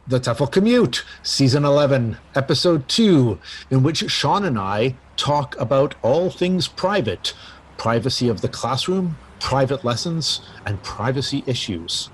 The TEFL Commute, Season 11, Episode 2, in which Shaun and I talk about all things private, privacy of the classroom, private lessons, and privacy issues.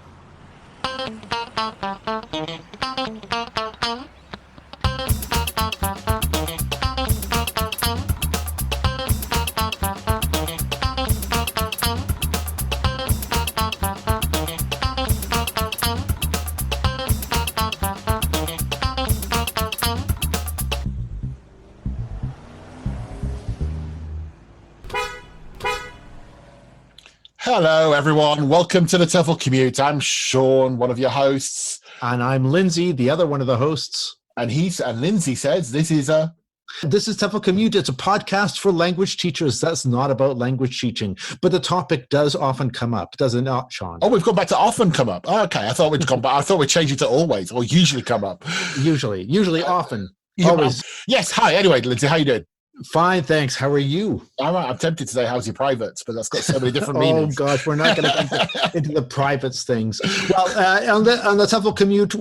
Hello, everyone. Welcome to the TEFL Commute. I'm Shaun, one of your hosts. And I'm Lindsay, the other one of the hosts. And Lindsay says this is TEFL Commute. It's a podcast for language teachers. That's not about language teaching, but the topic does often come up, does it not, Shaun? Oh, we've gone back to often come up. Oh, okay, I thought we'd come back. I thought we'd change it to always or usually come up. Usually, often, always. Yes. Hi. Anyway, Lindsay, how you doing? Fine, thanks. How are you? I'm tempted to say how's your privates, but that's got so many different meanings. Oh gosh, we're not going to get into the privates things. Well, on the TEFL Commute,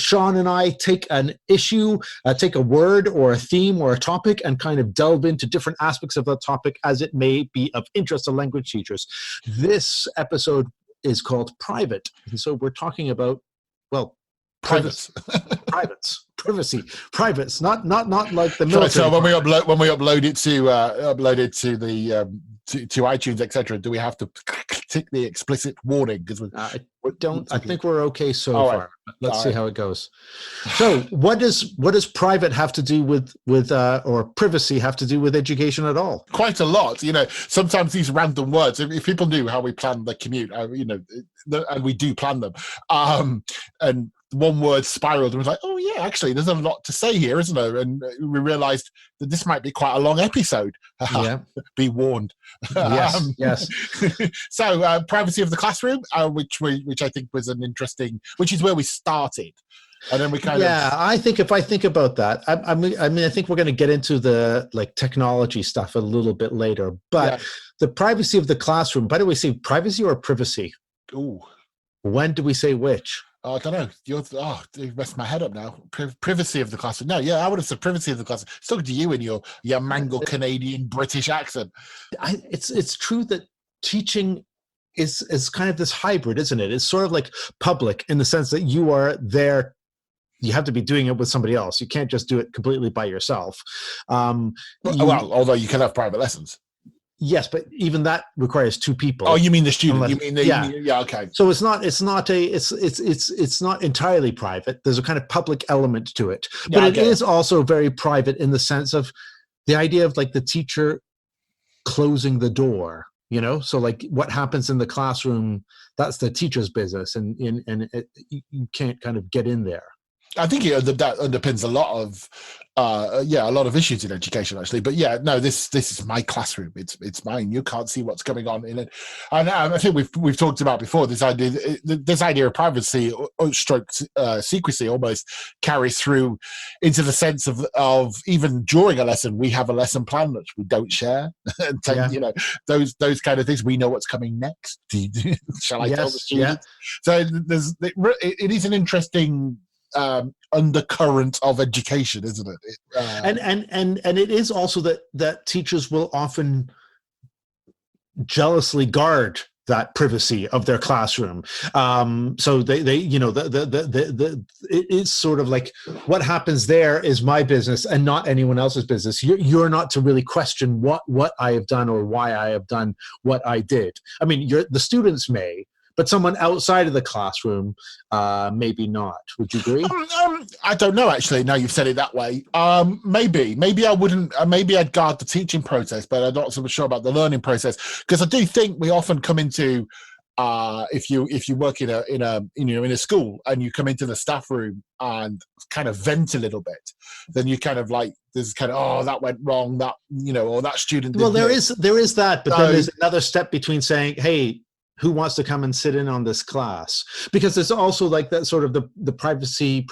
Shaun and I take an issue, take a word or a theme or a topic, and kind of delve into different aspects of that topic as it may be of interest to language teachers. This episode is called Private, and so we're talking about, well, privacy, not like the military. So when we upload it to the to iTunes, etc., do we have to tick the explicit warning? Because I think we're okay so far. Right. Let's see how it goes. So, what does private have to do with or privacy have to do with education at all? Quite a lot. You know, sometimes these random words. If people knew how we plan the commute, and we do plan them, and one word spiraled and was like, oh yeah, actually there's a lot to say here, isn't there? And we realized that this might be quite a long episode. Yeah. Be warned. Yes. So privacy of the classroom, which I think was an interesting, which is where we started. And then we I think if I think about that, I mean, I think we're going to get into the technology stuff a little bit later, but the privacy of the classroom, by the way, say privacy or privacy? Ooh. When do we say which? I don't know. You messed my head up now. Privacy of the classroom. No, I would have said privacy of the classroom. It's talking to you in your mangled Canadian British accent. It's true that teaching is kind of this hybrid, isn't it? It's sort of like public in the sense that you are there. You have to be doing it with somebody else. You can't just do it completely by yourself. Although you can have private lessons. Yes, but even that requires two people. Oh, you mean the student? Okay. So it's not entirely private. There's a kind of public element to it, but it is also very private in the sense of the idea of the teacher closing the door. So what happens in the classroom, that's the teacher's business, and you can't kind of get in there. I think that underpins a lot of issues in education, actually. But this is my classroom. It's mine. You can't see what's going on in it. And I think we've talked about before this idea of privacy stroke secrecy almost carries through into the sense of even during a lesson we have a lesson plan which we don't share. And those kind of things. We know what's coming next. Shall I tell the students? So it is an interesting undercurrent of education, isn't it? And it is also that teachers will often jealously guard that privacy of their classroom. So they it is sort of like what happens there is my business and not anyone else's business. You're not to really question what I have done or why I have done what I did. I mean, the students may, but someone outside of the classroom, maybe not. Would you agree? I don't know, actually. Now you've said it that way. Maybe I wouldn't. Maybe I'd guard the teaching process, but I'm not so sure about the learning process, because I do think we often come into if you work in a school and you come into the staff room and kind of vent a little bit, then you kind of there's kind of that went wrong, that or that student. Well, there is that, but then there's another step between saying, hey, who wants to come and sit in on this class? Because there's also that sort of the privacy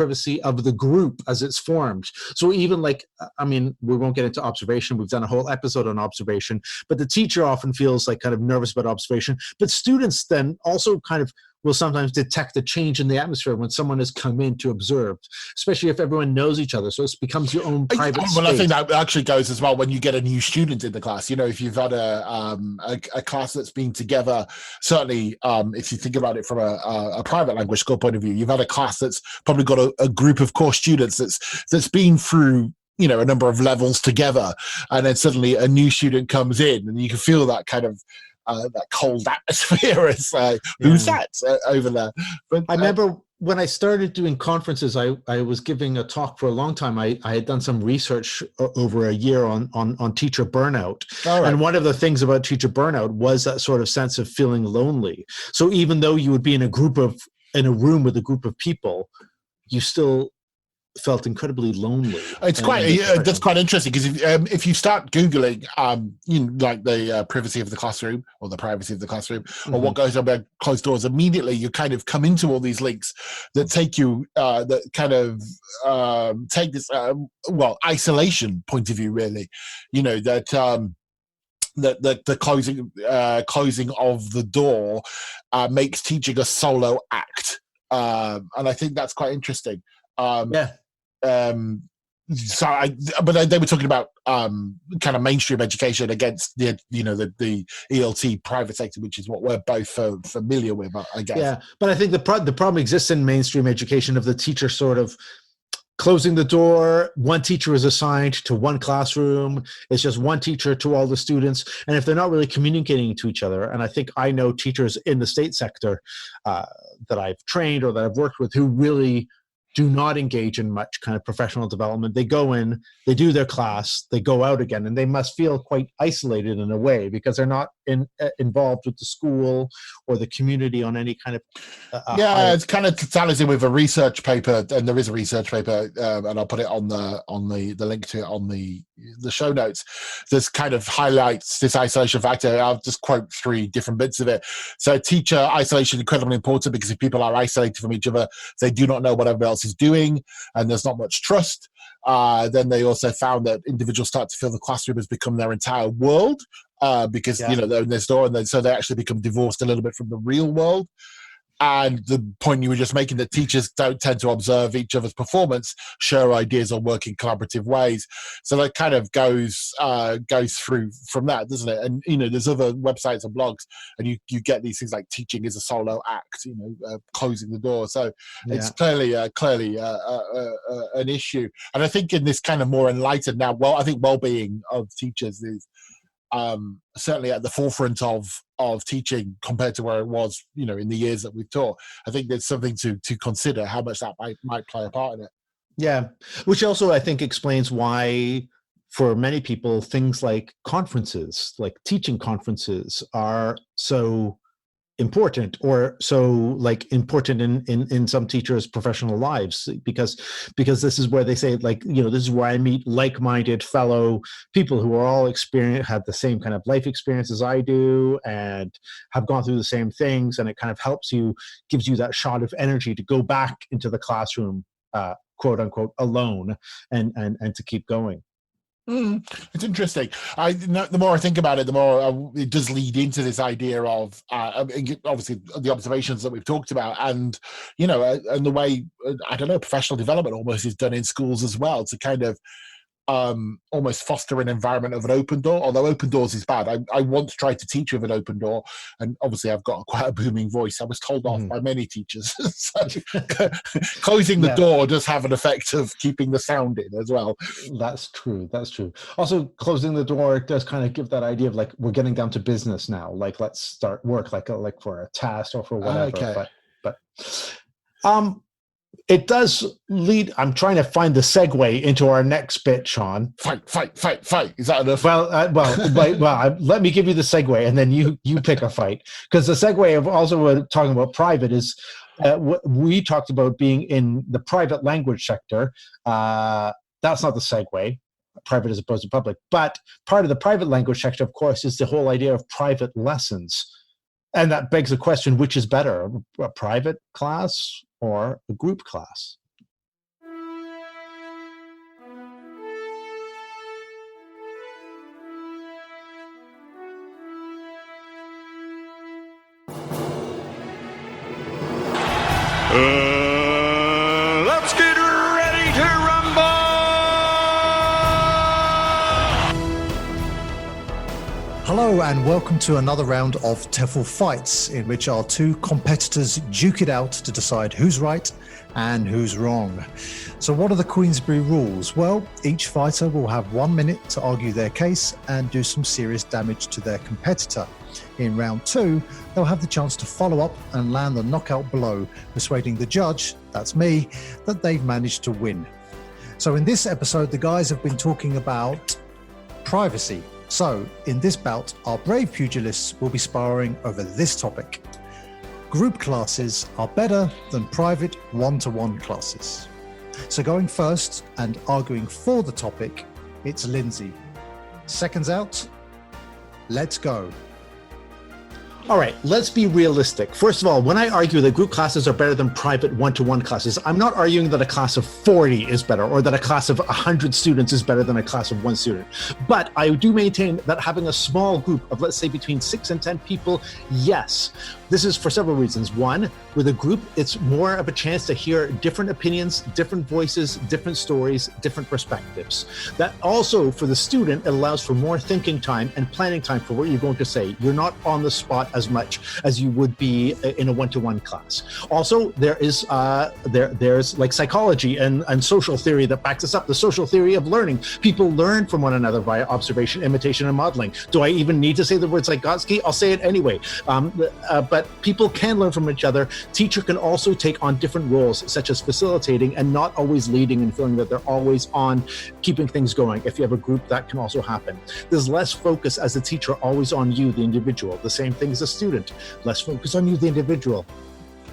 of the group as it's formed. So even we won't get into observation. We've done a whole episode on observation, but the teacher often feels kind of nervous about observation. But students then also kind of will sometimes detect the change in the atmosphere when someone has come in to observe, especially if everyone knows each other. So it becomes your own private space. Well, I think that actually goes as well when you get a new student in the class. If you've had a class that's been together, certainly if you think about it from a private language school point of view, you've had a class that's probably got a group of core students that's been through a number of levels together, and then suddenly a new student comes in, and you can feel that kind of that cold atmosphere as who's that over there. But I remember when I started doing conferences, I was giving a talk for a long time. I had done some research over a year on teacher burnout. Right. And one of the things about teacher burnout was that sort of sense of feeling lonely. So even though you would be in a room with a group of people, you still felt incredibly lonely. It's that's quite interesting, because if you start Googling like the privacy of the classroom or the privacy of the classroom, or what goes on behind closed doors, immediately you kind of come into all these links that take you that kind of take this isolation point of view, really, that the closing of the door makes teaching a solo act, and I think that's quite interesting. But they were talking about kind of mainstream education against the ELT private sector, which is what we're both familiar with, I guess. Yeah, but I think the problem exists in mainstream education of the teacher sort of closing the door. One teacher is assigned to one classroom. It's just one teacher to all the students. And if they're not really communicating to each other, and I think I know teachers in the state sector that I've trained or that I've worked with who really do not engage in much kind of professional development. They go in, they do their class, they go out again, and they must feel quite isolated in a way because they're not involved with the school or the community on any kind of it's kind of tallies in with a research paper, and there is a research paper, and I'll put it on the link to it on the show notes. This kind of highlights this isolation factor. I'll just quote 3 different bits of it. So teacher isolation is incredibly important, because if people are isolated from each other, they do not know what everybody else is doing, and there's not much trust. Then they also found that individuals start to feel the classroom has become their entire world, because they're in their store, and then so they actually become divorced a little bit from the real world. And the point you were just making, that teachers don't tend to observe each other's performance, share ideas, or work in collaborative ways. So that kind of goes through from that, doesn't it? And there's other websites and blogs, and you get these things like teaching is a solo act, closing the door. So it's clearly an issue. And I think in this kind of more enlightened now, I think well-being of teachers is certainly at the forefront of teaching compared to where it was, in the years that we've taught. I think there's something to consider how much that might play a part in it. Yeah, which also I think explains why for many people things like conferences, like teaching conferences, are so important, or so important in some teachers' professional lives, because this is where they say, this is where I meet like-minded fellow people who are all had the same kind of life experience as I do, and have gone through the same things, and it kind of gives you that shot of energy to go back into the classroom, quote unquote, alone, and to keep going. It's interesting. The more I think about it, the more it does lead into this idea of obviously the observations that we've talked about, and and the way professional development almost is done in schools as well, to kind of almost foster an environment of an open door. Although open doors is bad. I once tried to teach with an open door, and obviously I've got quite a booming voice. I was told off by many teachers. So closing the door does have an effect of keeping the sound in as well. That's true. Also, closing the door does kind of give that idea of we're getting down to business now. Let's start work, like for a task or for whatever. Okay. But it does lead. I'm trying to find the segue into our next bit, Shaun. Fight! Is that enough? Let me give you the segue, and then you pick a fight. Because the segue of also talking about private is we talked about being in the private language sector. That's not the segue, private as opposed to public. But part of the private language sector, of course, is the whole idea of private lessons. And that begs the question, which is better, a private class or a group class? Hello and welcome to another round of TEFL Fights, in which our two competitors duke it out to decide who's right and who's wrong. So what are the Queensberry rules? Well, each fighter will have 1 minute to argue their case and do some serious damage to their competitor. In round two, they'll have the chance to follow up and land the knockout blow, persuading the judge, that's me, that they've managed to win. So in this episode, the guys have been talking about privacy. So in this bout, our brave pugilists will be sparring over this topic. Group classes are better than private one-to-one classes. So going first and arguing for the topic, it's Lindsay. Seconds out, let's go. All right, let's be realistic. First of all, when I argue that group classes are better than private one-to-one classes, I'm not arguing that a class of 40 is better or that a class of 100 students is better than a class of one student. But I do maintain that having a small group of, let's say, between 6 and 10 people, yes. This is for several reasons. One, with a group, it's more of a chance to hear different opinions, different voices, different stories, different perspectives. That also, for the student, it allows for more thinking time and planning time for what you're going to say. You're not on the spot as much as you would be in a one-to-one class. Also, there's like psychology and social theory that backs us up. The social theory of learning. People learn from one another via observation, imitation, and modeling. Do I even need to say the word Vygotsky? I'll say it anyway. But people can learn from each other. Teacher can also take on different roles, such as facilitating and not always leading and feeling that they're always on keeping things going. If you have a group, that can also happen. There's less focus as a teacher always on you, the individual. The same thing as a student. Less focus on you, the individual.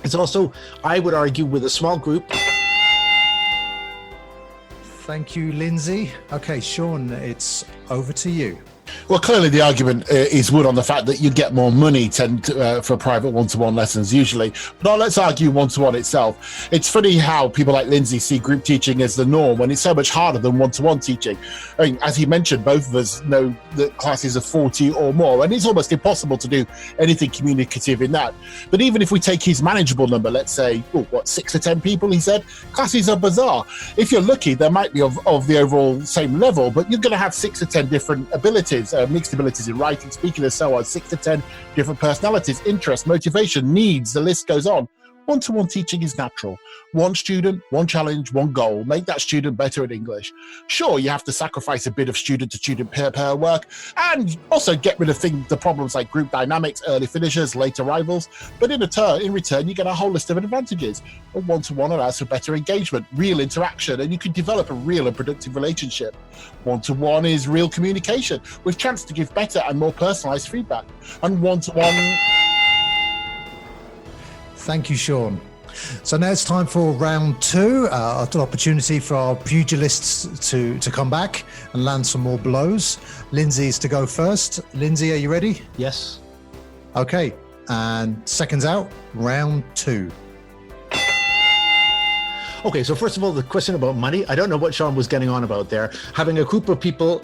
It's also, I would argue, with a small group. Thank you, Lindsay. Okay, Shaun, it's over to you. Well, clearly the argument is wood on the fact that you get more money for private one-to-one lessons usually. But let's argue one-to-one itself. It's funny how people like Lindsay see group teaching as the norm when it's so much harder than one-to-one teaching. I mean, as he mentioned, both of us know that classes of 40 or more, and it's almost impossible to do anything communicative in that. But even if we take his manageable number, let's say, 6 to 10 people, he said, classes are bizarre. If you're lucky, there might be of the overall same level, but you're going to have 6 to 10 different abilities. Mixed abilities in writing, speaking, and so on. 6 to 10 different personalities, interests, motivation, needs. The list goes on. One-to-one teaching is natural. One student, one challenge, one goal. Make that student better at English. Sure, you have to sacrifice a bit of student-to-student peer work and also get rid of the problems like group dynamics, early finishers, late arrivals. But in return, you get a whole list of advantages. A one-to-one allows for better engagement, real interaction, and you can develop a real and productive relationship. One-to-one is real communication with chance to give better and more personalized feedback. And one-to-one... Thank you, Shaun. So now it's time for round two, an opportunity for our pugilists to come back and land some more blows. Lindsay's to go first. Lindsay, are you ready? Yes. Okay, and seconds out, round two. Okay, so first of all, the question about money, I don't know what Shaun was getting on about there. Having a group of people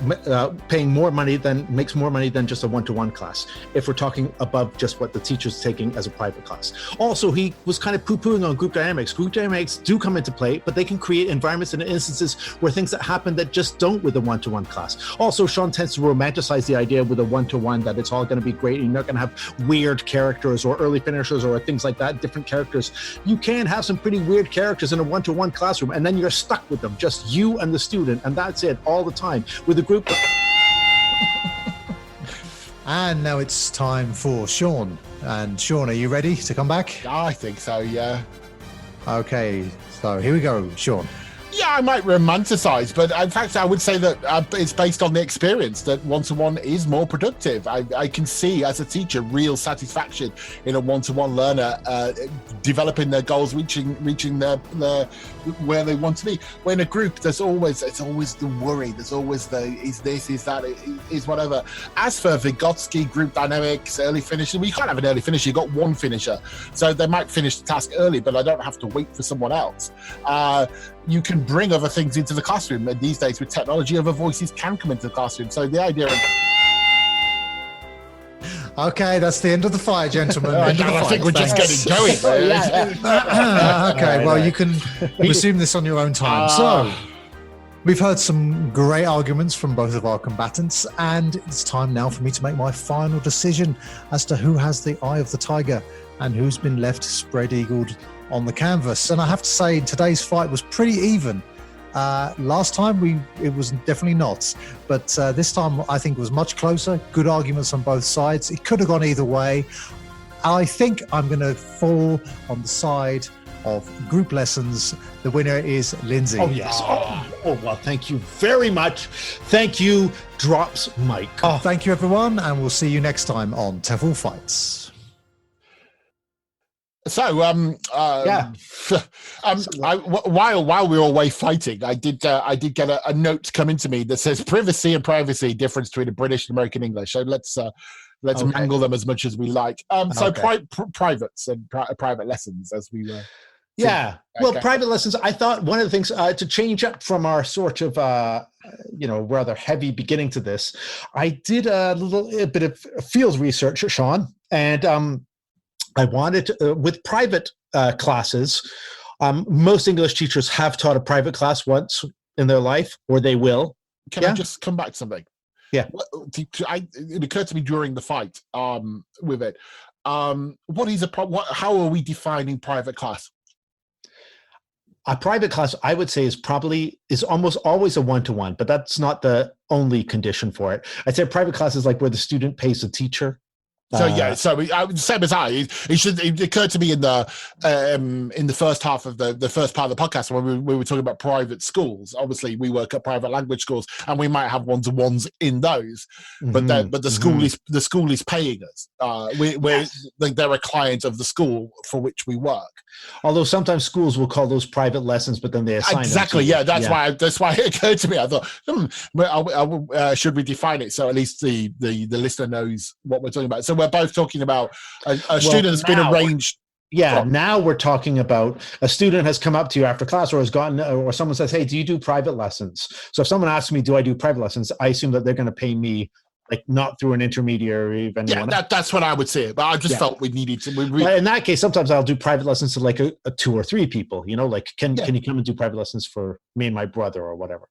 paying more money makes more money than just a one-to-one class, if we're talking above just what the teacher's taking as a private class. Also, he was kind of poo-pooing on group dynamics. Group dynamics do come into play, but they can create environments and instances where things that happen that just don't with a one-to-one class. Also, Shaun tends to romanticize the idea with a one-to-one that it's all going to be great and you're not going to have weird characters or early finishers or things like that, different characters. You can have some pretty weird characters in a one-to-one classroom, and then you're stuck with them, just you and the student, and that's it all the time. With a group. And now it's time for Shaun. And Shaun, are you ready to come back? I think so, yeah. Okay, so here we go, Shaun. Yeah, I might romanticize, but in fact, I would say that it's based on the experience that one-to-one is more productive. I can see as a teacher real satisfaction in a one-to-one learner developing their goals, reaching their where they want to be. When in a group, it's always the worry. There's always the is this, is that, is whatever. As for Vygotsky, group dynamics, early finisher, well, you can't have an early finisher. You've got one finisher, so they might finish the task early, but I don't have to wait for someone else. You can bring other things into the classroom, and these days with technology, other voices can come into the classroom. So the idea of... Okay, that's the end of the fight, gentlemen. I think we're just getting going. Okay, well, you can resume this on your own time. So, We've heard some great arguments from both of our combatants, and it's time now for me to make my final decision as to who has the eye of the tiger and who's been left spread-eagled on the canvas. And I have to say, today's fight was pretty even. Last time it was definitely not, but this time I think it was much closer. Good arguments on both sides. It could have gone either way. I think I'm going to fall on the side of group lessons. The winner is Lindsay. Oh, yes. Oh, well, thank you very much. Thank you, Drops Mike. Thank you, everyone, and we'll see you next time on TEFL Fights. So, while we were away fighting, I did get a note come into me that says privacy and privacy, difference between the British and American English. So let's mangle them as much as we like. Privates and private lessons, as we were. Yeah. Well, private lessons, I thought one of the things to change up from our sort of, rather heavy beginning to this, I did a bit of field research, Shaun, and I wanted to, with private classes, most English teachers have taught a private class once in their life, or they will. Can I just come back to something? Yeah. It occurred to me during the fight with it. What is how are we defining private class? A private class, I would say, is almost always a one-to-one, but that's not the only condition for it. I'd say private class is like where the student pays the teacher. So same as it occurred to me in the first half of the first part of the podcast when we were talking about private schools. Obviously, we work at private language schools, and we might have one-to-ones in those, but the school is paying us. We're like they're a client of the school for which we work. Although sometimes schools will call those private lessons, but then they assign exactly. Them to that's why it occurred to me. I thought, should we define it so at least the listener knows what we're talking about? So we're both talking about a student that's been arranged. Yeah, now we're talking about a student has come up to you after class or someone says, hey, do you do private lessons? So if someone asks me, do I do private lessons? I assume that they're going to pay me, like not through an intermediary. Of anyone. Yeah, that's what I would say. But I just felt we needed to. In that case, sometimes I'll do private lessons to like a 2 or 3 people, like, can you come and do private lessons for me and my brother or whatever?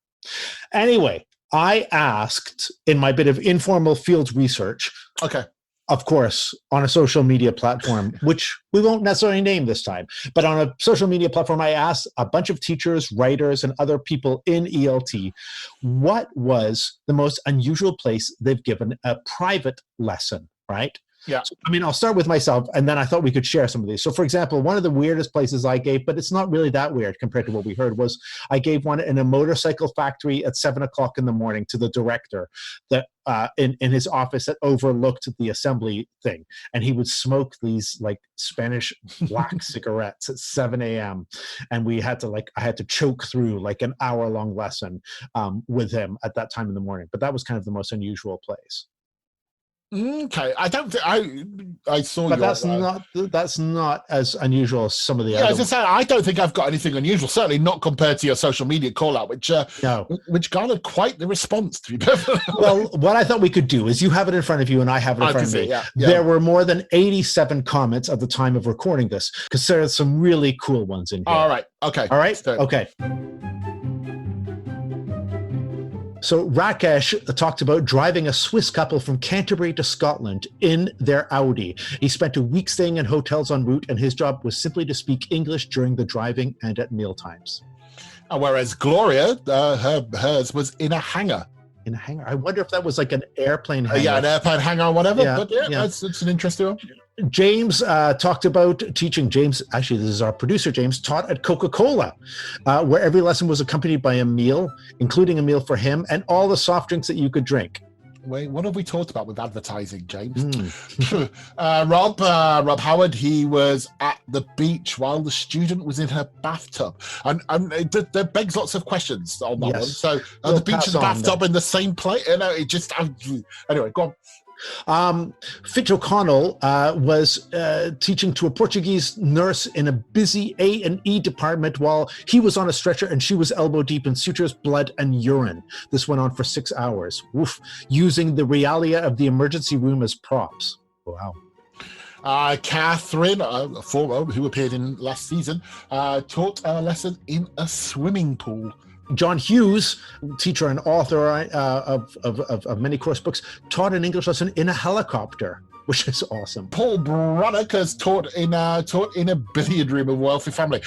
Anyway, I asked in my bit of informal field research. Okay. Of course, on a social media platform, which we won't necessarily name this time, but on a social media platform, I asked a bunch of teachers, writers, and other people in ELT, what was the most unusual place they've given a private lesson, right? Yeah. So, I'll start with myself, and then I thought we could share some of these. So, for example, one of the weirdest places I gave, but it's not really that weird compared to what we heard, was I gave one in a motorcycle factory at 7:00 in the morning to the director that in his office that overlooked the assembly thing. And he would smoke these like Spanish black cigarettes at 7 a.m. And I had to choke through like an hour-long lesson with him at that time in the morning. But that was kind of the most unusual place. Okay, I don't think I saw. But that's not as unusual as some of the other. As I said, I don't think I've got anything unusual. Certainly not compared to your social media call out, which garnered quite the response. To be perfect. Well, what I thought we could do is you have it in front of you and I have it in front of me. Yeah. There were more than 87 comments at the time of recording this, because there are some really cool ones in here. All right. Okay. All right. Okay. So Rakesh talked about driving a Swiss couple from Canterbury to Scotland in their Audi. He spent a week staying in hotels en route, and his job was simply to speak English during the driving and at mealtimes. Whereas Gloria, hers was in a hangar. In a hangar. I wonder if that was like an airplane hangar. An airplane hangar or whatever. Yeah, but that's an interesting one. James talked about teaching. James, actually, this is our producer, James, taught at Coca-Cola, where every lesson was accompanied by a meal, including a meal for him and all the soft drinks that you could drink. Wait, what have we talked about with advertising, James? Rob Howard, he was at the beach while the student was in her bathtub. And that begs lots of questions on that one. So the beach and the bathtub in the same place? Anyway, go on. Fitch O'Connell was teaching to a Portuguese nurse in a busy A&E department while he was on a stretcher and she was elbow deep in sutures, blood, and urine. This went on for 6 hours, using the realia of the emergency room as props. Wow. Catherine, a former who appeared in last season, taught a lesson in a swimming pool. John Hughes, teacher and author of many course books, taught an English lesson in a helicopter, which is awesome. Paul Brannock has taught in a billiard room of a wealthy family.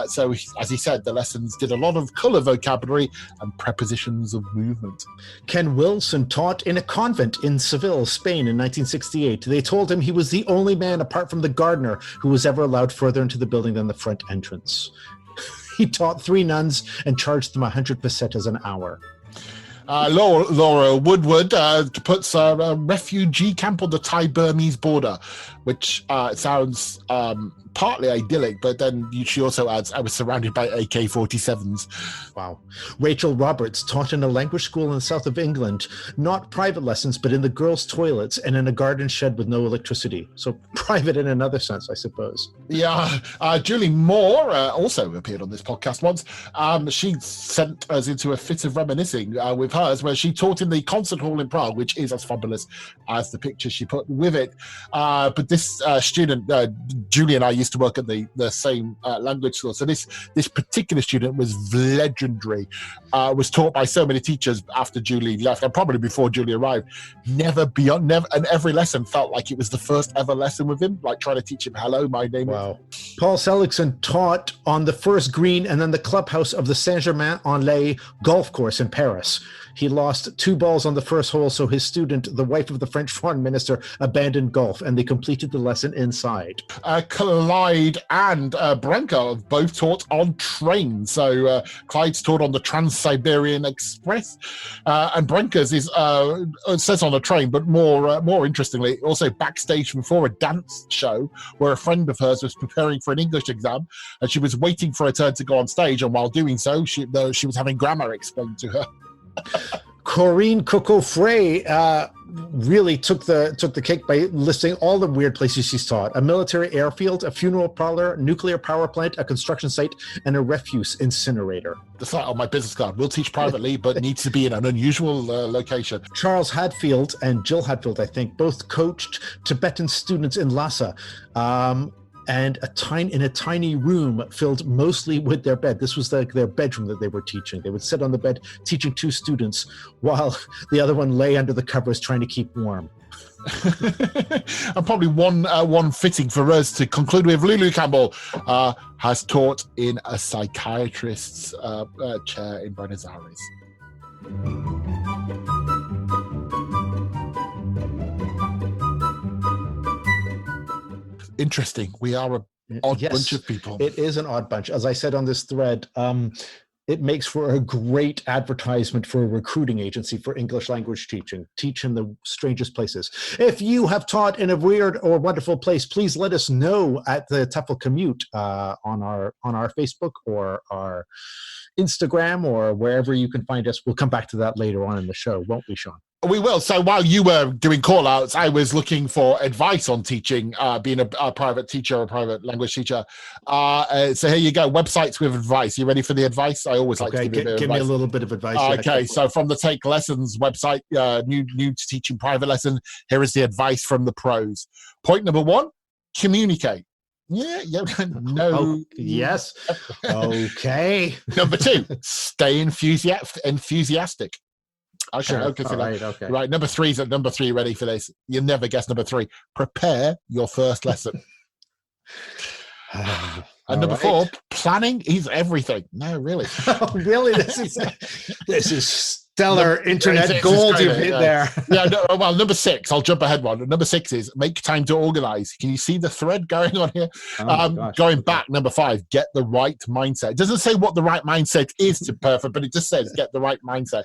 So, as he said, the lessons did a lot of colour vocabulary and prepositions of movement. Ken Wilson taught in a convent in Seville, Spain in 1968. They told him he was the only man, apart from the gardener, who was ever allowed further into the building than the front entrance. He taught 3 nuns and charged them 100 pesetas an hour. Laura Woodward puts a refugee camp on the Thai-Burmese border, which sounds partly idyllic, but then she also adds, I was surrounded by AK-47s. Wow. Rachel Roberts taught in a language school in the south of England, not private lessons, but in the girls' toilets and in a garden shed with no electricity. So private in another sense, I suppose. Yeah. Julie Moore also appeared on this podcast once. She sent us into a fit of reminiscing with hers, where she taught in the concert hall in Prague, which is as fabulous as the picture she put with it. But this student, Julie and I used to work at the same language school. So this particular student was legendary, was taught by so many teachers after Julie left, and probably before Julie arrived. Never, and every lesson felt like it was the first ever lesson with him, like trying to teach him, hello, my name is. Paul Seligson taught on the first green and then the clubhouse of the Saint-Germain-en-Laye golf course in Paris. He lost 2 balls on the first hole, so his student, the wife of the French foreign minister, abandoned golf, and they completed the lesson inside. Clyde and Branko have both taught on trains. So Clyde's taught on the Trans-Siberian Express, and Branko's is it says on a train, but more interestingly, also backstage before a dance show where a friend of hers was preparing for an English exam, and she was waiting for her turn to go on stage, and while doing so, she was having grammar explained to her. Corinne Coco Frey really took the cake by listing all the weird places she's taught: a military airfield, a funeral parlor, nuclear power plant, a construction site, and a refuse incinerator. The site on my business card: will teach privately, but needs to be in an unusual location. Charles Hadfield and Jill Hadfield, I think, both coached Tibetan students in Lhasa. And in a tiny room filled mostly with their bed. This was their bedroom that they were teaching. They would sit on the bed teaching 2 students while the other one lay under the covers trying to keep warm. And probably one fitting for us to conclude with. Lulu Campbell has taught in a psychiatrist's chair in Buenos Aires. Interesting. We are an odd bunch of people. It is an odd bunch. As I said on this thread, it makes for a great advertisement for a recruiting agency for English language teaching. Teach in the strangest places. If you have taught in a weird or wonderful place, please let us know at the TEFL Commute on our Facebook or our Instagram or wherever you can find us. We'll come back to that later on in the show, won't we, Shaun? We will. So while you were doing call-outs, I was looking for advice on teaching, being a private teacher, a private language teacher. So here you go, websites with advice. You ready for the advice? I always like to give me a little bit of advice. Okay, so from the Take Lessons website, new to teaching private lesson, here is the advice from the pros. Point number 1, communicate. Yeah, no. Oh, yes. Okay. Number 2, stay enthusiastic. Okay, sure. okay, so okay. Right, number 3, ready for this? You'll never guess number 3. Prepare your first lesson. And number 4, planning is everything. No, really. Oh, really? This is stellar internet gold you've hit there. Yeah, no, well, number 6, I'll jump ahead one. Number 6 is make time to organize. Can you see the thread going on here? Going back, number 5, get the right mindset. It doesn't say what the right mindset is to perfect, but it just says get the right mindset.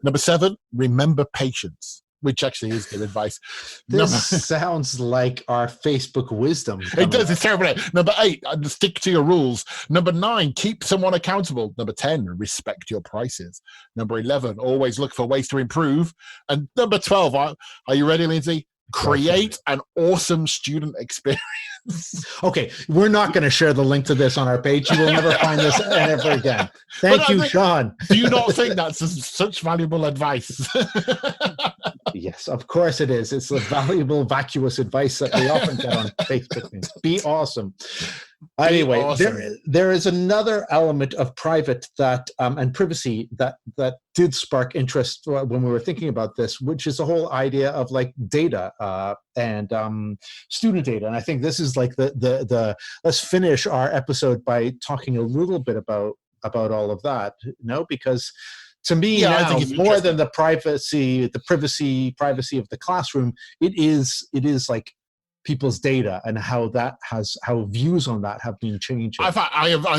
Number 7, remember patience, which actually is good advice. This sounds like our Facebook wisdom. It does. It's terrible. Number 8, stick to your rules. Number 9, keep someone accountable. Number 10, respect your prices. Number 11, always look for ways to improve. And number 12, are you ready, Lindsay? Create an awesome student experience. Okay, we're not going to share the link to this on our page. You will never find this ever again. Thank you, Shaun. Do you not think that's such valuable advice? Yes, of course it is. It's the valuable, vacuous advice that we often get on Facebook. Be awesome. Anyway, Awesome. there is another element of private that and privacy that did spark interest when we were thinking about this, which is the whole idea of like data and student data. And I think this is like the let's finish our episode by talking a little bit about all of that. Because to me I now, think it's more than interesting. the privacy of the classroom, it is like people's data and how views on that have been changing.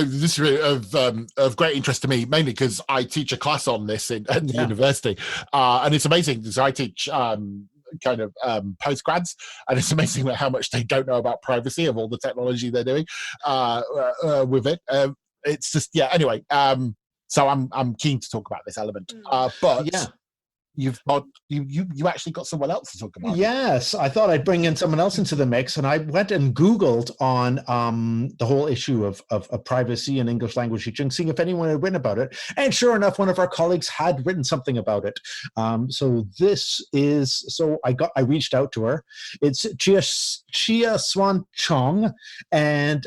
This is of great interest to me, mainly because I teach a class on this at the university, and it's amazing. So I teach postgrads, and it's amazing how much they don't know about privacy of all the technology they're doing with it. It's just anyway. So I'm keen to talk about this element, but. Yeah. You actually got someone else to talk about. Yes, I thought I'd bring in someone else into the mix, and I went and Googled on the whole issue of privacy and English language teaching, seeing if anyone had written about it. And sure enough, one of our colleagues had written something about it. So I reached out to her. It's Chia Suan Chong, and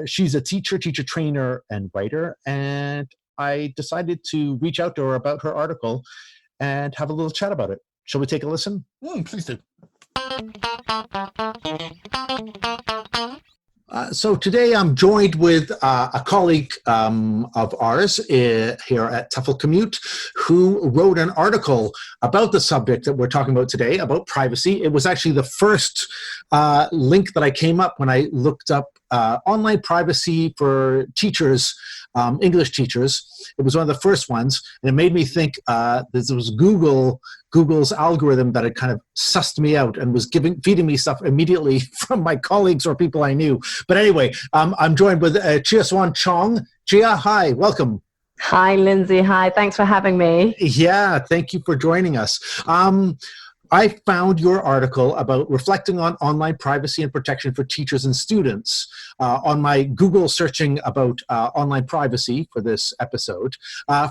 she's a teacher trainer, and writer. And I decided to reach out to her about her article and have a little chat about it. Shall we take a listen? Please do. So today I'm joined with a colleague of ours here at TEFL Commute, who wrote an article about the subject that we're talking about today, about privacy. It was actually the first link that I came up when I looked up online privacy for teachers, English teachers. It was one of the first ones, and it made me think this was Google's algorithm that had kind of sussed me out and was feeding me stuff immediately from my colleagues or people I knew. But anyway, I'm joined with Chia Suan Chong. Chia, hi, welcome. Hi, Lindsay. Hi, thanks for having me. Yeah, thank you for joining us. I found your article about reflecting on online privacy and protection for teachers and students on my Google searching about online privacy for this episode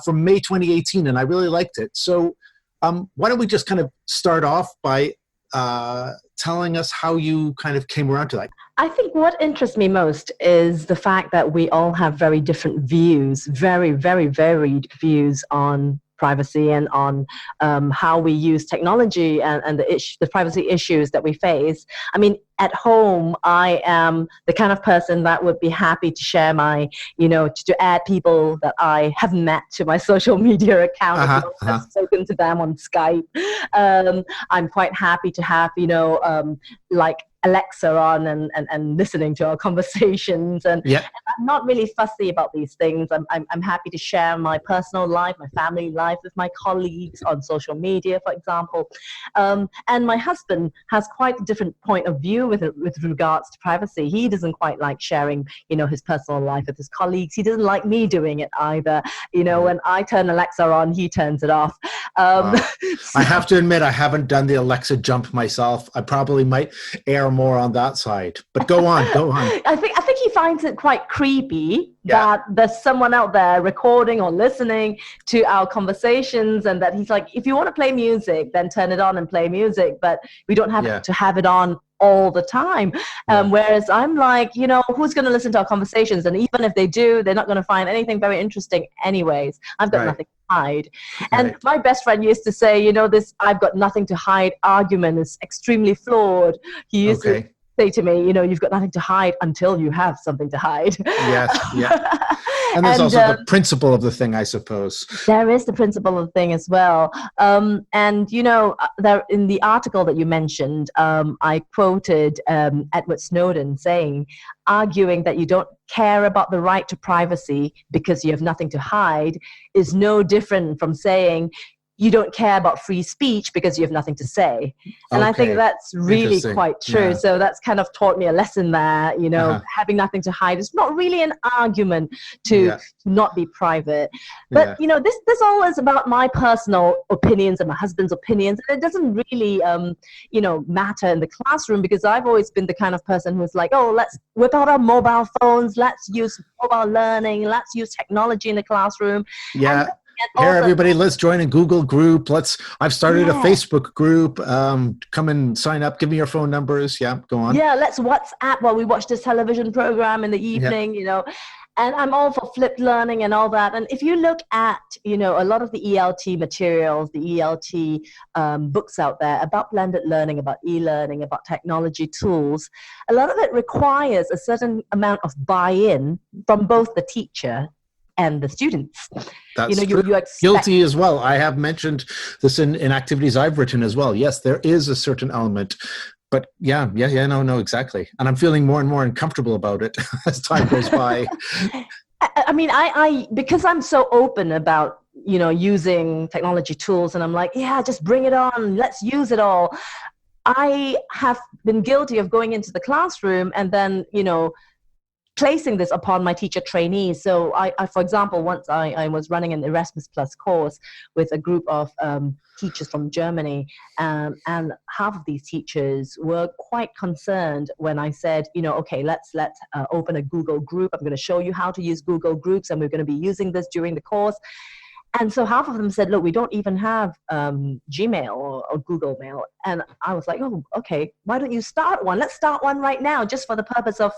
from May 2018, and I really liked it. So why don't we just kind of start off by telling us how you kind of came around to that? I think what interests me most is the fact that we all have very different views, very, very varied views on privacy and on how we use technology and the privacy issues that we face. I mean, at home, I am the kind of person that would be happy to share my, to add people that I have met to my social media account. I've spoken to them on Skype. I'm quite happy to have, like Alexa on and listening to our conversations. And I'm not really fussy about these things. I'm happy to share my personal life, my family life with my colleagues on social media, for example. And my husband has quite a different point of view with regards to privacy. He doesn't quite like sharing, his personal life with his colleagues. He doesn't like me doing it either. When I turn Alexa on, he turns it off. I have to admit, I haven't done the Alexa jump myself. I probably might err more on that side, but go on. I think he finds it quite creepy that there's someone out there recording or listening to our conversations, and that he's like, if you want to play music, then turn it on and play music, but we don't have to have it on all the time. Whereas I'm like, who's going to listen to our conversations? And even if they do, they're not going to find anything very interesting anyways. I've got nothing to hide. And my best friend used to say, this I've got nothing to hide argument is extremely flawed. He used to say to me, you've got nothing to hide until you have something to hide. Yes, yeah. And there's also the principle of the thing, I suppose. There is the principle of the thing as well. And, there in the article that you mentioned, I quoted Edward Snowden arguing that you don't care about the right to privacy because you have nothing to hide is no different from saying you don't care about free speech because you have nothing to say. And I think that's really quite true. Yeah. So that's kind of taught me a lesson there, having nothing to hide is not really an argument to not be private. But, this all is about my personal opinions and my husband's opinions. And it doesn't really, matter in the classroom, because I've always been the kind of person who's like, let's whip out our mobile phones. Let's use mobile learning. Let's use technology in the classroom. Yeah. here, also, everybody, let's join a Google group. I've started a Yeah. Facebook group. Come and sign up. Give me your phone numbers. Yeah, go on. Yeah, let's WhatsApp while we watch this television program in the Yeah. evening, And I'm all for flipped learning and all that. And if you look at, a lot of the ELT materials, the ELT books out there about blended learning, about e-learning, about technology tools, a lot of it requires a certain amount of buy-in from both the teacher and the students. That's You true. expect, Guilty as well. I have mentioned this in activities I've written as well. Yes, there is a certain element. But no, exactly. And I'm feeling more and more uncomfortable about it as time goes by. I mean, I because I'm so open about, using technology tools, and I'm like, yeah, just bring it on. Let's use it all. I have been guilty of going into the classroom and then, placing this upon my teacher trainees. So I for example, once I was running an Erasmus Plus course with a group of teachers from Germany, and half of these teachers were quite concerned when I said, okay, let's open a Google group. I'm going to show you how to use Google Groups, and we're going to be using this during the course. And so half of them said, look, we don't even have Gmail or Google Mail. And I was like, oh, okay, why don't you start one? Let's start one right now, just for the purpose of,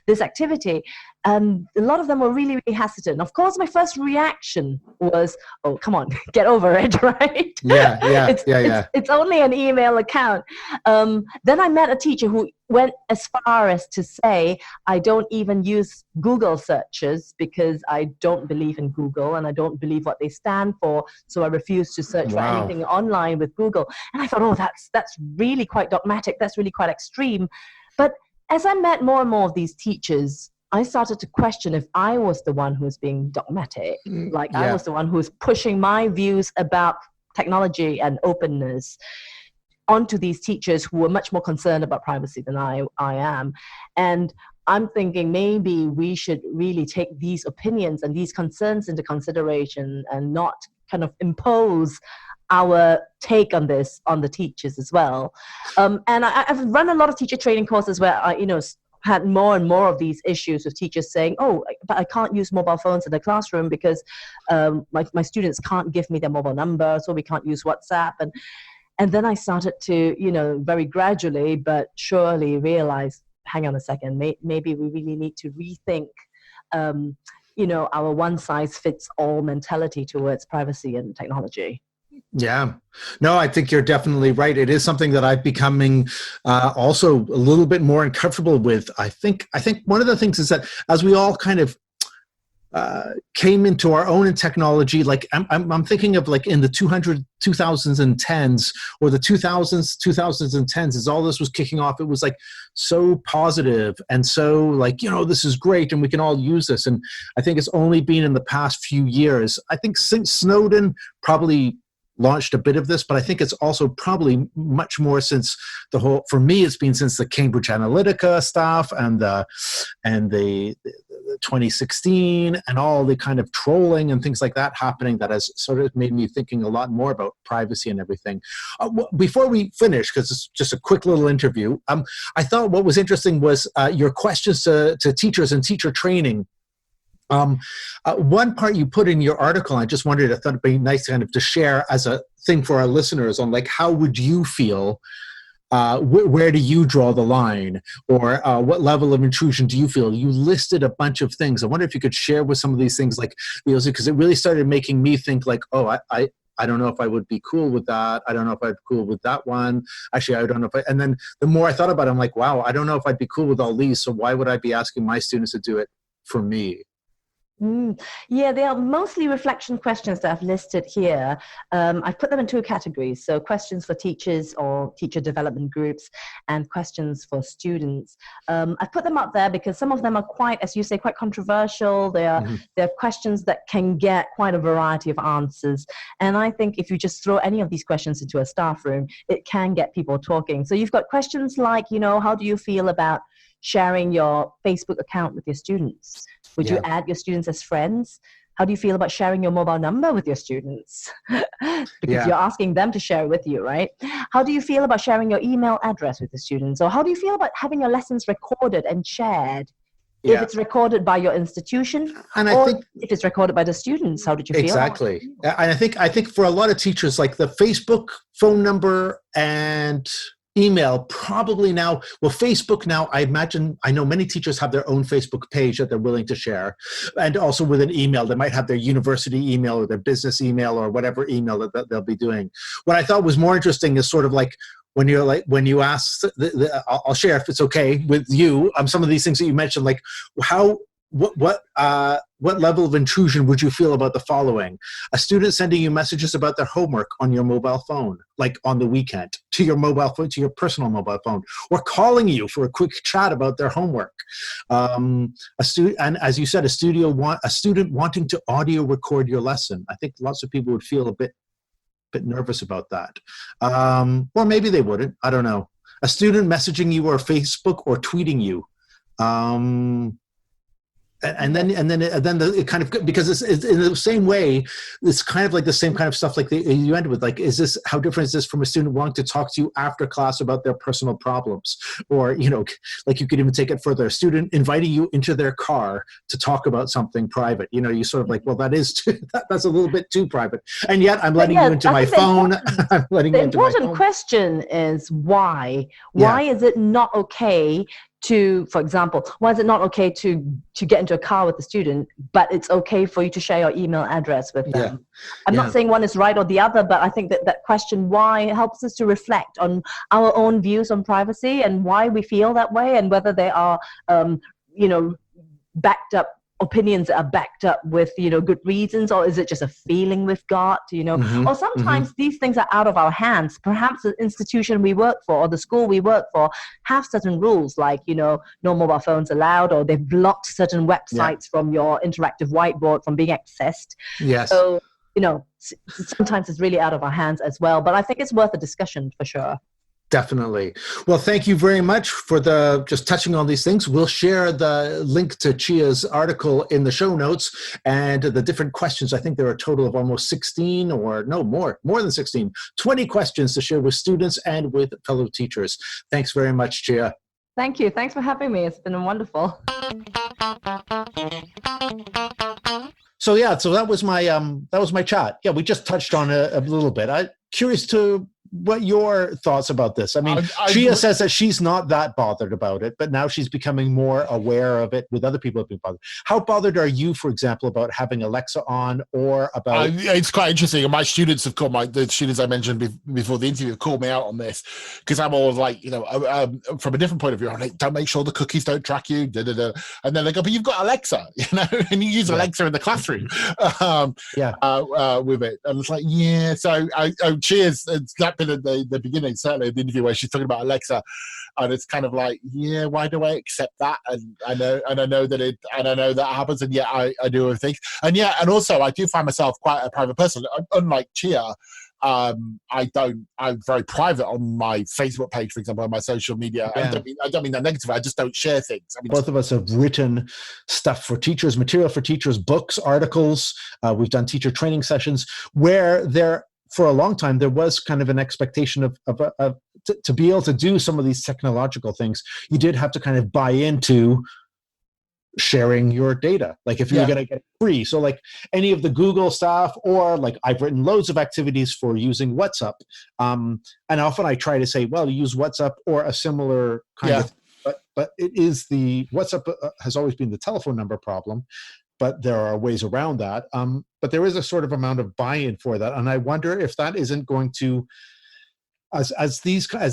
this activity. And a lot of them were really, really hesitant. Of course, my first reaction was, oh, come on, get over it, right? It's only an email account. Then I met a teacher who went as far as to say, I don't even use Google searches because I don't believe in Google and I don't believe what they stand for. So I refuse to search for anything online with Google. And I thought, oh, that's really quite dogmatic. That's really quite extreme. But as I met more and more of these teachers, I started to question if I was the one who was being dogmatic, I was the one who was pushing my views about technology and openness onto these teachers who were much more concerned about privacy than I am. And I'm thinking maybe we should really take these opinions and these concerns into consideration and not kind of impose our take on this on the teachers as well. And I've run a lot of teacher training courses where I, had more and more of these issues with teachers saying, oh, but I can't use mobile phones in the classroom because my students can't give me their mobile number, so we can't use WhatsApp. And then I started to, very gradually but surely realize, hang on a second, maybe we really need to rethink, our one-size-fits-all mentality towards privacy and technology. Yeah, no, I think you're definitely right. It is something that I'm becoming also a little bit more uncomfortable with. I think one of the things is that as we all kind of came into our own in technology, like I'm thinking of like in the 2010s or the 2010s as all this was kicking off, it was like so positive and so like, this is great and we can all use this. And I think it's only been in the past few years, I think since Snowden probably launched a bit of this, but I think it's also probably much more since for me, it's been since the Cambridge Analytica stuff and the 2016 and all the kind of trolling and things like that happening that has sort of made me thinking a lot more about privacy and everything. Before we finish, because it's just a quick little interview, I thought what was interesting was your questions to teachers and teacher training. One part you put in your article, I just wondered, I thought it'd be nice kind of to share as a thing for our listeners on like, how would you feel? Where do you draw the line? Or what level of intrusion do you feel? You listed a bunch of things. I wonder if you could share with some of these things, like, because it really started making me think like, oh, I don't know if I would be cool with that. I don't know if I'd be cool with that one. Actually, I don't know if and then the more I thought about it, I'm like, wow, I don't know if I'd be cool with all these. So why would I be asking my students to do it for me? Yeah, they are mostly reflection questions that I've listed here. I've put them in two categories. So questions for teachers or teacher development groups and questions for students. I've put them up there because some of them are quite, as you say, quite controversial. They're questions that can get quite a variety of answers. And I think if you just throw any of these questions into a staff room, it can get people talking. So you've got questions like, how do you feel about sharing your Facebook account with your students? Would you add your students as friends? How do you feel about sharing your mobile number with your students? Because you're asking them to share with you, right? How do you feel about sharing your email address with the students? Or how do you feel about having your lessons recorded and shared? if it's recorded by your institution, And I or think if it's recorded by the students. How did you feel? exactly. And I think for a lot of teachers, like the Facebook phone number and email probably now, well, Facebook now, I imagine, I know many teachers have their own Facebook page that they're willing to share. And also with an email, they might have their university email or their business email or whatever email that they'll be doing. What I thought was more interesting is sort of like, when you ask, I'll share if it's okay with you, some of these things that you mentioned, like what level of intrusion would you feel about the following? A student sending you messages about their homework on your mobile phone, like on the weekend, to your mobile phone, to your personal mobile phone, or calling you for a quick chat about their homework. A student, and as you said, a student wanting to audio record your lesson. I think lots of people would feel a bit nervous about that. Or maybe they wouldn't, I don't know. A student messaging you or Facebook or tweeting you. And then it kind of, because it's in the same way, it's kind of like the same kind of stuff like you ended with, like, how different is this from a student wanting to talk to you after class about their personal problems? Or, like you could even take it further, a student inviting you into their car to talk about something private. You sort of like, well, that's a little bit too private. And yet I'm letting you into my phone. I'm letting you into my phone. The important question is why? Why is it not okay to, for example, why is it not okay to get into a car with the student, but it's okay for you to share your email address with them? I'm not saying one is right or the other, but I think that question why helps us to reflect on our own views on privacy and why we feel that way, and whether they are, backed up opinions that are backed up with good reasons, or is it just a feeling we've got, or sometimes these things are out of our hands. Perhaps the institution we work for or the school we work for have certain rules, like no mobile phones allowed, or they've blocked certain websites from your interactive whiteboard from being accessed. So sometimes it's really out of our hands as well, but I think it's worth a discussion for sure. Definitely. Well, thank you very much for just touching on these things. We'll share the link to Chia's article in the show notes and the different questions. I think there are a total of almost 16 or no, more than 16, 20 questions to share with students and with fellow teachers. Thanks very much, Chia. Thank you. Thanks for having me. It's been wonderful. So that was my chat. Yeah, we just touched on a little bit. I'm curious to what your thoughts about this. I mean, Chia says that she's not that bothered about it, but now she's becoming more aware of it with other people who've been bothered. How bothered are you, for example, about having Alexa on, or about... It's quite interesting. And my students have the students I mentioned before the interview have called me out on this, because I'm always like, from a different point of view, I'm like, don't make sure the cookies don't track you, and then they go, but you've got Alexa, and you use Alexa in the classroom with it. And it's like, so Chia's that bit at the beginning, certainly in the interview, where she's talking about Alexa, and it's kind of like, why do I accept that? And I know that happens, and I do other things, and also I do find myself quite a private person. Unlike Chia, I'm very private on my Facebook page, for example, on my social media. I don't mean that negatively. I just don't share things. I mean, both of us have written stuff for teachers, material for teachers, books, articles. We've done teacher training sessions where for a long time, there was kind of an expectation to be able to do some of these technological things. You did have to kind of buy into sharing your data, like if you're going to get it free. So like any of the Google stuff, or like I've written loads of activities for using WhatsApp. And often I try to say, well, use WhatsApp or a similar kind of, but it is WhatsApp has always been the telephone number problem. But there are ways around that. But there is a sort of amount of buy-in for that. And I wonder if that isn't going to, as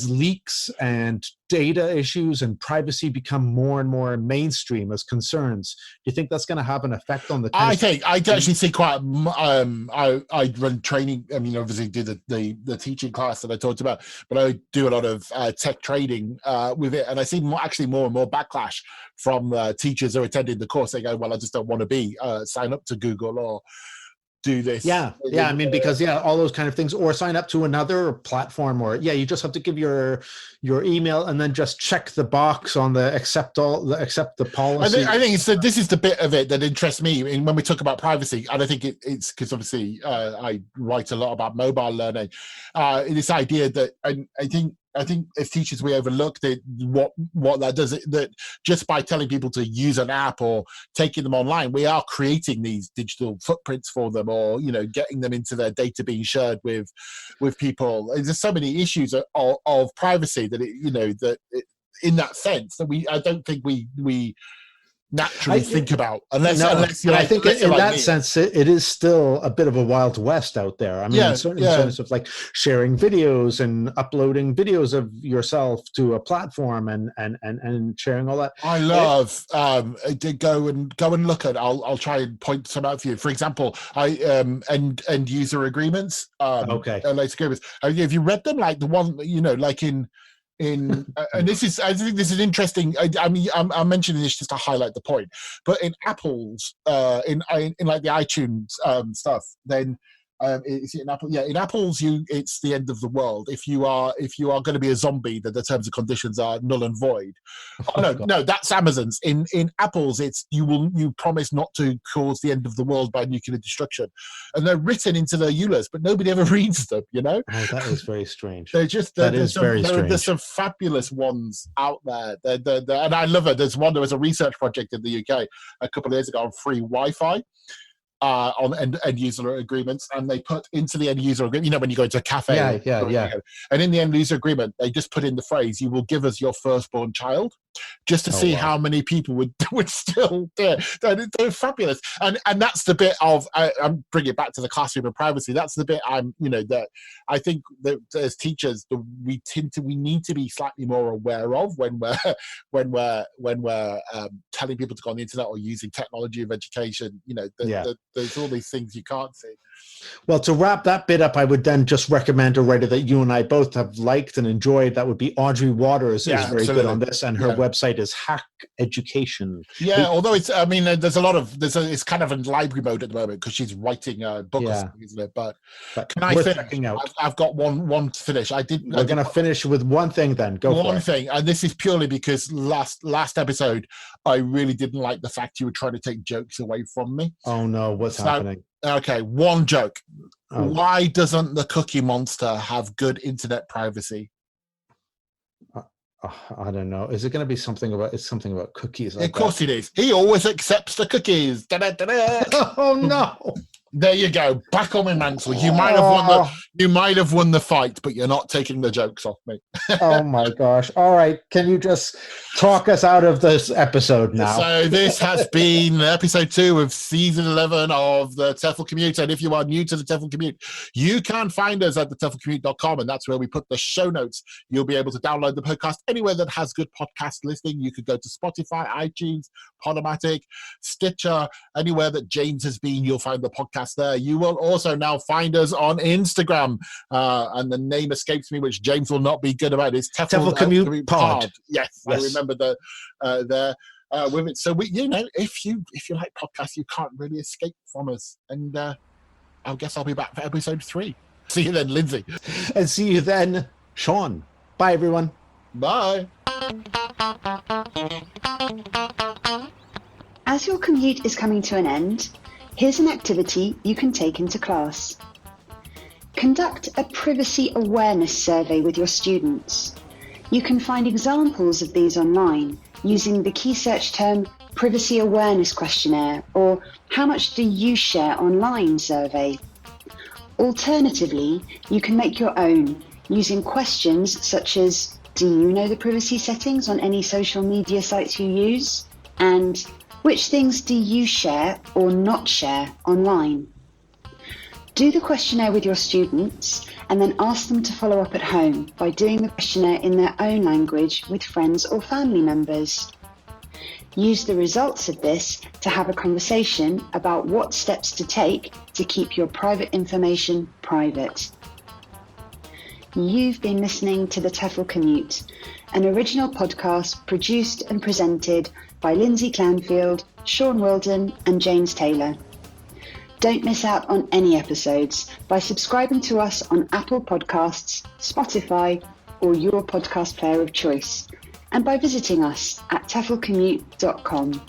leaks and data issues and privacy become more and more mainstream as concerns, do you think that's going to have an effect on the... I actually see quite... I run training. I mean, obviously do the teaching class that I talked about, but I do a lot of tech training with it. And I see actually more and more backlash from teachers who are attending the course. They go, well, I just don't want to be sign up to Google or do this. I mean, because all those kind of things, or sign up to another platform, or you just have to give your email and then just check the box on the accept the policy. I think this is the bit of it that interests me when we talk about privacy, and I think it's because obviously I write a lot about mobile learning. This idea that I think I think as teachers we overlook what that does. That just by telling people to use an app or taking them online, we are creating these digital footprints for them, or getting them into their data being shared with people. There's so many issues of privacy that in that sense that I don't think we naturally think about unless you're I think in that sense it is still a bit of a wild west out there. I mean, in terms of like sharing videos and uploading videos of yourself to a platform and sharing all that. I love go and look at. I'll try and point some out for you. For example, end user agreements. Okay. Agreements. Have you read them? Like the one like in. And I think this is interesting. I mean, I'm mentioning this just to highlight the point. But in Apple's, in like the iTunes stuff, then is it in Apple? Yeah, in Apple's, it's the end of the world. If you are going to be a zombie, then the terms and conditions are null and void. No, that's Amazon's. In Apple's, it's you promise not to cause the end of the world by nuclear destruction, and they're written into their EULAs, but nobody ever reads them. Oh, that is very strange. They're just very strange. There's some fabulous ones out there. And I love it. There was a research project in the UK a couple of years ago on free Wi-Fi. On end user agreements, and they put into the end user agreement, when you go to a cafe, and in the end user agreement, they just put in the phrase, "You will give us your firstborn child," just to see how many people would still do it. They're fabulous, and that's the bit of I'm bringing it back to the classroom and privacy. That's the bit that I think that as teachers we need to be slightly more aware of when we're telling people to go on the internet or using technology of education. There's all these things you can't see. Well, to wrap that bit up, I would then just recommend a writer that you and I both have liked and enjoyed. That would be Audrey Waters. Is very good on this, and her website is Hack Education. Yeah, although it's kind of in library mode at the moment because she's writing a book, or something, isn't it? But can I finish? I've got one to finish. We're going to finish with one thing. Then one thing, and this is purely because last episode I really didn't like the fact you were trying to take jokes away from me. Oh no, what's happening? Okay, one joke. Oh. Why doesn't the Cookie Monster have good internet privacy? I don't know. Is it going to be something about cookies? Of course it is. He always accepts the cookies. Oh no. There you go. Back on my mantle. You might have won the fight, but you're not taking the jokes off me. Oh my gosh. All right. Can you just talk us out of this episode now? So this has been episode 2 of season 11 of the TEFL Commute. And if you are new to the TEFL Commute, you can find us at the TEFLcommute.com, and that's where we put the show notes. You'll be able to download the podcast anywhere that has good podcast listening. You could go to Spotify, iTunes, Podomatic, Stitcher, anywhere that James has been, you'll find the podcast there. You will also now find us on Instagram, and the name escapes me, which James will not be good about. It's TEFL Commute Pod. Yes, I remember there with it. So if you like podcasts, you can't really escape from us. And I guess I'll be back for episode 3. See you then, Lindsay. And see you then, Shaun. Bye, everyone. Bye. As your commute is coming to an end, here's an activity you can take into class. Conduct a privacy awareness survey with your students. You can find examples of these online using the key search term Privacy Awareness Questionnaire or How Much Do You Share Online survey. Alternatively, you can make your own using questions such as, do you know the privacy settings on any social media sites you use? And which things do you share or not share online? Do the questionnaire with your students and then ask them to follow up at home by doing the questionnaire in their own language with friends or family members. Use the results of this to have a conversation about what steps to take to keep your private information private. You've been listening to the TEFL Commute, an original podcast produced and presented by Lindsay Clanfield, Shaun Wilden and James Taylor. Don't miss out on any episodes by subscribing to us on Apple Podcasts, Spotify or your podcast player of choice, and by visiting us at teflcommute.com.